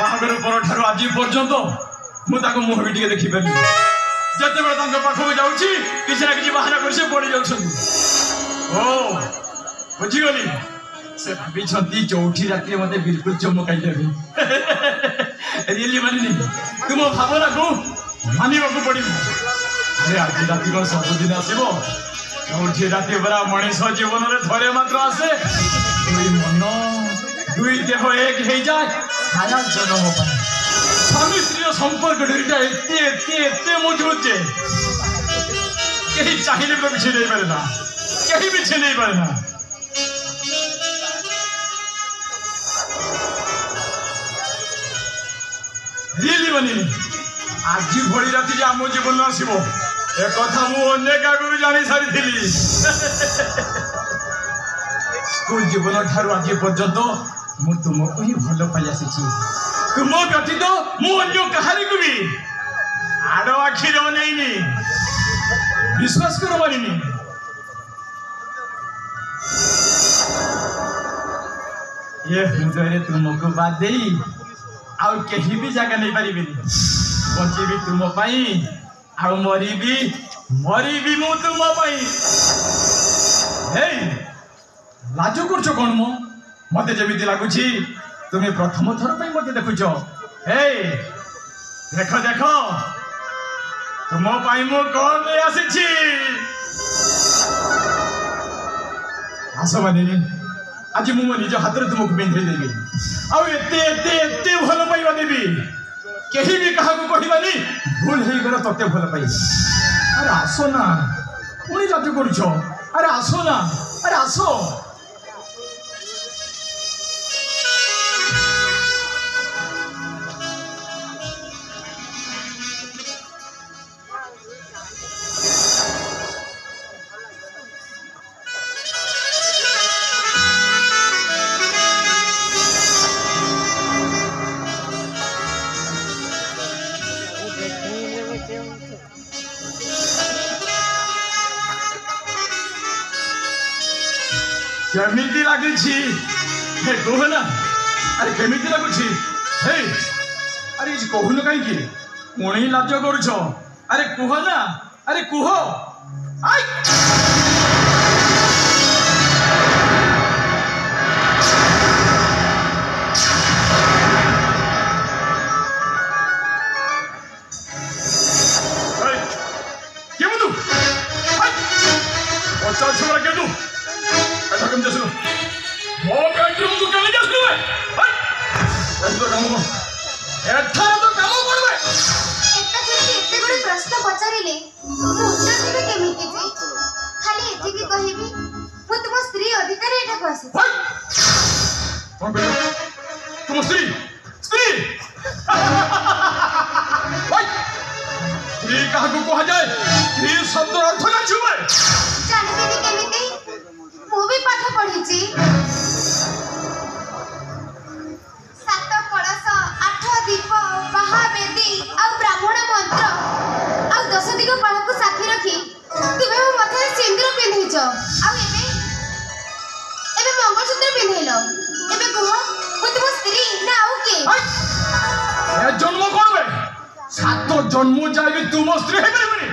बाहागर पर आज पर्यंत मुझे मुह भी टे देखिपारि जिते बड़े पाखक जाऊँगी किसी ना कि बाहर कर पड़ी जा बुझीगली से भाई चौठी रात मत बिल्कुल चमकाई रियली मानिनी तुम भावना को मानवा पड़ो अरे आज रात कौन सबुदिन आसो चौठी रात परा मनीष जीवन में थरे मात्र आसे दुई मन दुई देह एक हो जाए सारा जन्म स्वामी स्त्री संपर्क डोरीटा एत मजबूत जे कहीं चाहिए तो भी छीन पारे ना कहीं भी छीन पारे ना रियली मानिनी आज भली राति आम जीवन आसो एक कथा मुझे आगुरी जानी सारी स्कूल जीवन ठार आज पर्यंत मु तुमको ही भल पाई आसी तुम व्यतीत मुझे कहारी को भी आड़ आखिर अनैनी विश्वास कर मानिनी ये हृदय तुमको बाद दे आउ कहीं भी जगह नहीं पारि बचेबी तुम आउ मरीबी मु तुम लाज कर कौन मो मत जमी लगुच तुम्हें प्रथम थर पर मत देखुच देख देख तुम मु कौन ले आसी आस मानिनी आज मु निज हाथ में तुमको पिंधे देवी आते भल पाइबा देवी कहीं भी क्या कहबानी भूल हो गला ते भल पाई अरे आस ना पुणी लाज कर अरे आस ना अरे आस केमिति लगी कह ना अरे केमिति लगुच अरे कहून कहीं पुणी लाज कर अरे कह ना अरे कह प्रश्न पचारे खाली एति कहबी मु तुम स्त्री अधिकार एटा आसी तुम स्त्री स्त्री स्त्री कहा कह जाए स्त्री शब्द अर्थ जानते केमिति मु भी पाठ पढ़ी सात कलश आठ दीप महावेदी आ ब्राह्मण मंत्र आ 10 दिग पाठ को साथी रखी तुम्हें मो माथे सिंदूर पिंधैछ आ एबे मंगलसूत्र पिंधैलो एबे कह मु तुम स्त्री ना आउ के ए जन्म करबे सात जन्म जाबे तुम स्त्री हे परबनी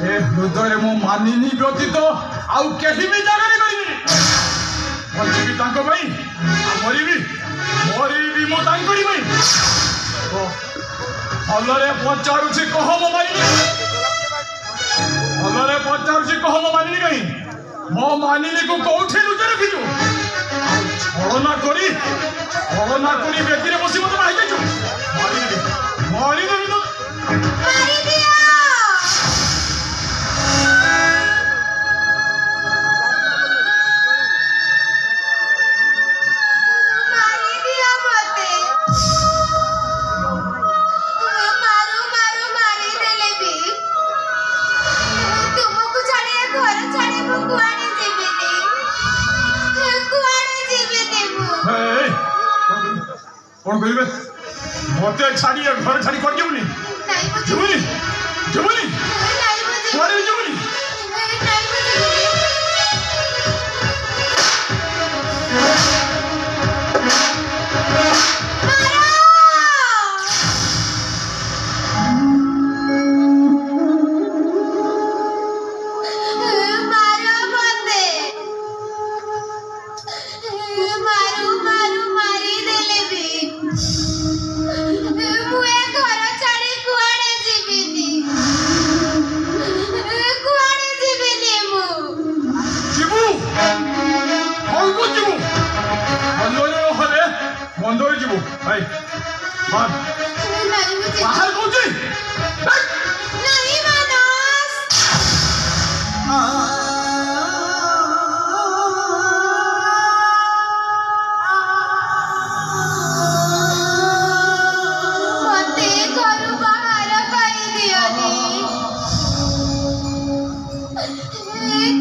ए हृदय मो मानिनी व्यतीत आउ केही भी जगह नहीं करबी बचीबी तांको भाई मरीबी मो तांकरी भाई भलरे पचारुछि कह मो मानिनी भलरे पचारुछि कह मो मानिनी कहीं मो मानिनी को कोठी लुचे रखिजु छलना करी बेटी रे बसी मत बाहि जाइछु मारी देबी तो मारी दिया कौन कहे मत छाड़ी घर छाड़ी कर जमुनी जमुनी जमुनी कुआड़े जमुनी मारा ବନ୍ଧରେ ଯିବୁ ଭାଇ ନାଇଁ ମୁଁ ବାହାର କହୁଛି ନାଇଁ ମାନସ ମତେ ଘରୁ ବାହାର କରିଦିଅନି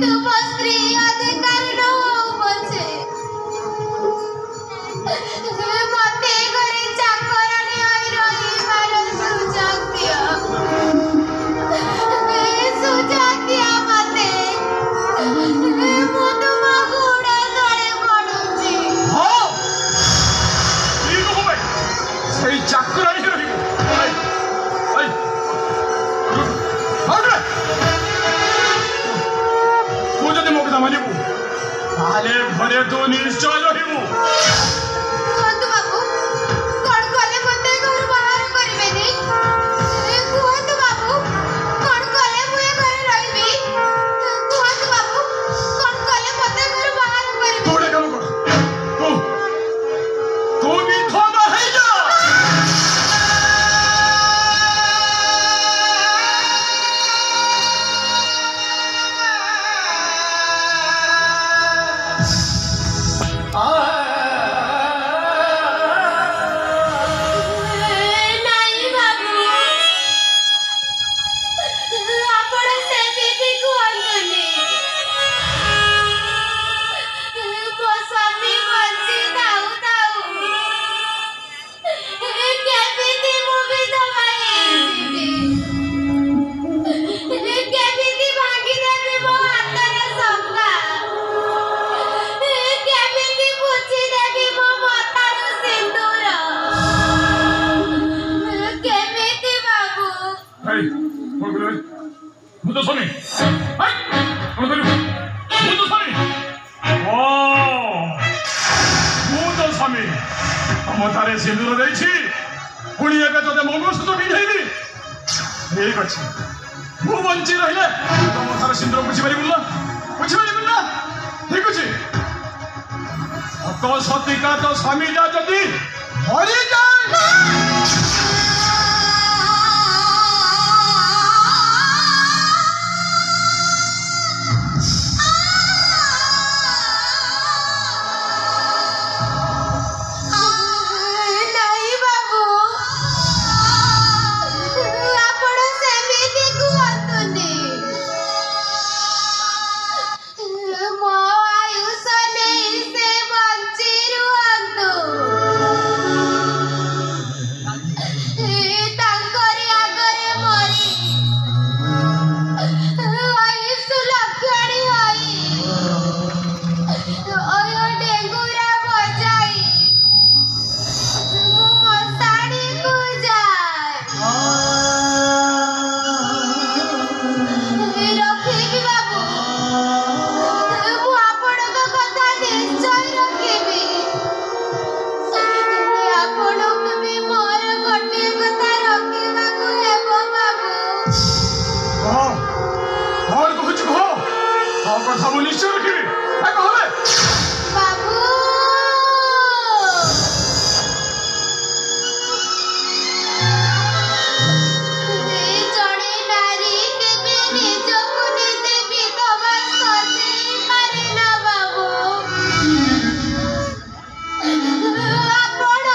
ତୁମ ସ୍ତ୍ରୀ ଅଧିକାର ନ ହଉ ପଛେ ମତେ ଘରେ ଚାକରାଣୀ ହୋଇ ରହିବାର ସୁଯୋଗ ଦିଅ ମତେ ମୁଁ ତୁମ ଗୋଡ଼ ତଳେ ପଡୁଛି ହଁ ଠିକ ହବ ଭାଇ ସେଇ ଚାକରାଣୀ ରହିବୁ ଭାଇ ଭାଇ ତୁ ଯଦି ମୋ କଥା ମାନିବୁ ତାହେଲେ ଘରେ ତୁ ନିଶ୍ଚୟ ରହିବୁ କୁହନ୍ତୁ ବାବୁ କଣ କଲେ ମତେ ଘରୁ ବାହାର କରିବେନି କୁହନ୍ତୁ ବାବୁ କଣ କଲେ ମୁଁ ଏ ଘରେ ରହିବି କୁହନ୍ତୁ ବାବୁ କଣ କଲେ ମତେ ଘରୁ ବାହାର ତୁ କରିବେ ଗୋଟେ କାମ କର ତୁ ବିଧବା ହେଇଯା ନାଇଁ ବାବୁ ଆପଣ ସେମିତି କୁହନ୍ତୁନି ମୋ ସ୍ୱାମୀ ବଞ୍ଚି ଥାଉ ଥାଉ କେମିତି ମୁଁ ବିଧବା ହେଇଯିବି କେମିତି ଭାଙ୍ଗିଦେବି ମୋ ହାତର ଶଙ୍କା କେମିତି ପୋଛିଦେବି ମୋ ମଥାରୁ ସିନ୍ଦୁର କେମିତି ବାବୁ ଭାଇ କଣ କରିବୁ ମୁଁ ତ ସ୍ୱାମୀ ଭାଇ କଣ କରିବୁ ମୁଁ ତ ସ୍ୱାମୀ ଓ ମୁଁ ତ ସ୍ୱାମୀ ମଥାରେ ସିନ୍ଦୁର ଦେଇଛି ପୁଣି ଏବେ ତୋତେ ମଙ୍ଗଳସୂତ୍ର ପିନ୍ଧେଇବି ଠିକ ଅଛି ମୁଁ ବଞ୍ଚି ରହିଲେ ତୋ ମଥାରେ ସିନ୍ଦୁର ବୁଝିପାରିବୁ ନା ଠିକ ଅଛି ତ ସତିକା ତ ସ୍ୱାମୀ ଯା ଯଦି ମରିଯାଏ ନାଇଁ ବାବୁ ଆପଣ ସେମିତି କୁହନ୍ତୁନି ମୋ ଆୟୁଷ ନେଇ ସେ ବଞ୍ଚି ରୁହନ୍ତୁ ତାଙ୍କରି ଆଗରେ ମରି ଆୟୁଷ ଲକ୍ଷଣୀ ହୋଇ ଡେଙ୍ଗୁରା ବଜାଇ ମୁଁ ମଶାଣିକୁ ଯାଏ ରଖିବି ବାବୁ ମୁଁ ଆପଣଙ୍କ କଥା ନିଶ୍ଚୟ ରଖିବି ଆପଣଙ୍କୁ ବି ମୋର ଗୋଟିଏ କଥା ରଖିବାକୁ ହେବ ବାବୁ କଣ କହୁଛୁ କହ ତୋ କଥା ମୁଁ ନିଶ୍ଚୟ ରଖିବି କହବେ ବାବୁ ଜଣେ ନାରୀ କେବେ ନିଜକୁ ନିଜେ ବିଧବା ସଜେଇ ପାରେନା ବାବୁ ଆପଣ